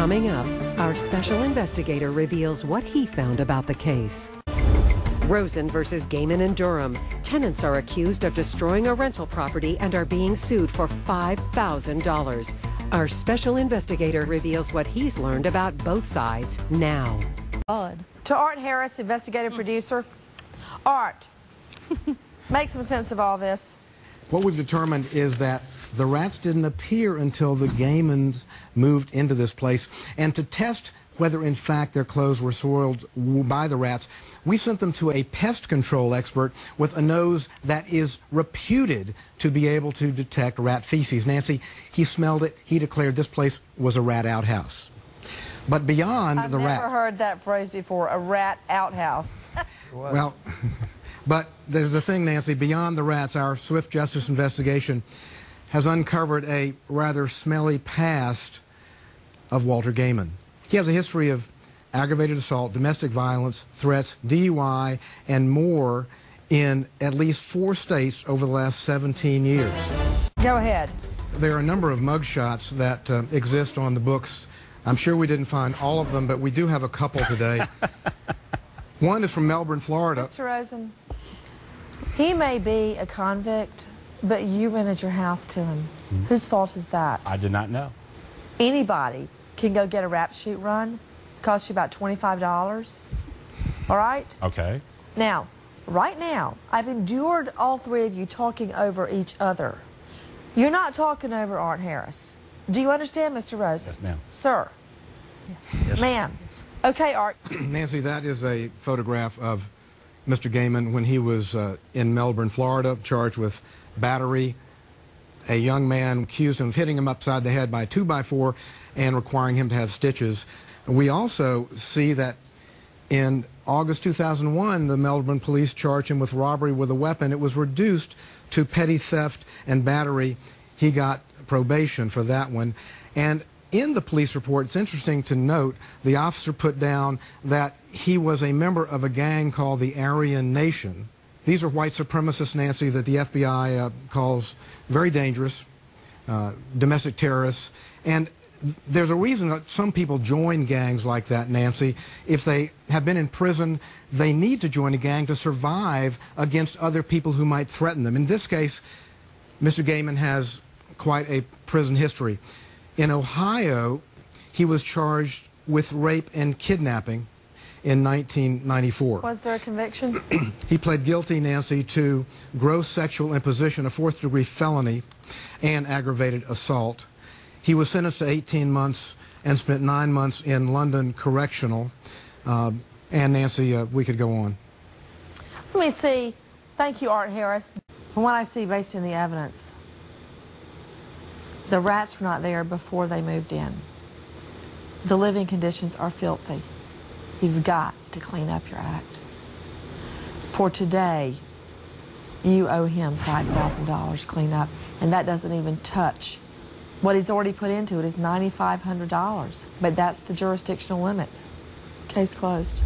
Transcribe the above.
Coming up, our special investigator reveals what he found about the case. Rosen versus Gaiman and Durham. Tenants are accused of destroying a rental property and are being sued for $5,000. Our special investigator reveals what he's learned about both sides now. To Art Harris, investigative producer. Art, make some sense of all this. What we've determined is that the rats didn't appear until the Gaimans moved into this place. And to test whether in fact their clothes were soiled by the rats, we sent them to a pest control expert with a nose that is reputed to be able to detect rat feces. Nancy, he smelled it. He declared this place was a rat outhouse. But beyond the rat... I've never heard that phrase before, a rat outhouse. Well, but there's a thing, Nancy, beyond the rats, our swift justice investigation has uncovered a rather smelly past of Walter Gaiman. He has a history of aggravated assault, domestic violence, threats, DUI, and more in at least 4 states over the last 17 years. Go ahead. There are a number of mugshots that exist on the books. I'm sure we didn't find all of them, but we do have a couple today. One is from Melbourne, Florida. Mr. Rosen, he may be a convict, but you rented your house to him. Whose fault is that? I did not know. Anybody can go get a rap shoot run. Costs you about $25. All right? Okay. Now, right now, I've endured all 3 of you talking over each other. You're not talking over Art Harris. Do you understand, Mr. Rosen? Yes, ma'am. Sir? Yes. Ma'am. Okay, Art. Nancy, that is a photograph of Mr. Gaiman when he was in Melbourne, Florida, charged with battery. A young man accused him of hitting him upside the head by a 2x4 and requiring him to have stitches. We also see that in August 2001, the Melbourne police charged him with robbery with a weapon. It was reduced to petty theft and battery. He got probation for that one. And in the police report, it's interesting to note, the officer put down that he was a member of a gang called the Aryan Nation. These are white supremacists, Nancy, that the FBI calls very dangerous, domestic terrorists. And there's a reason that some people join gangs like that, Nancy. If they have been in prison, they need to join a gang to survive against other people who might threaten them. In this case, Mr. Gaiman has quite a prison history. In Ohio, he was charged with rape and kidnapping in 1994. Was there a conviction? He pled guilty, Nancy, to gross sexual imposition, a 4th-degree felony, and aggravated assault. He was sentenced to 18 months and spent 9 months in London Correctional. And Nancy, we could go on. Let me see. Thank you, Art Harris. From what I see based on the evidence, the rats were not there before they moved in. The living conditions are filthy. You've got to clean up your act. For today, you owe him $5,000 cleanup, and that doesn't even touch what he's already put into it is $9,500, but that's the jurisdictional limit. Case closed.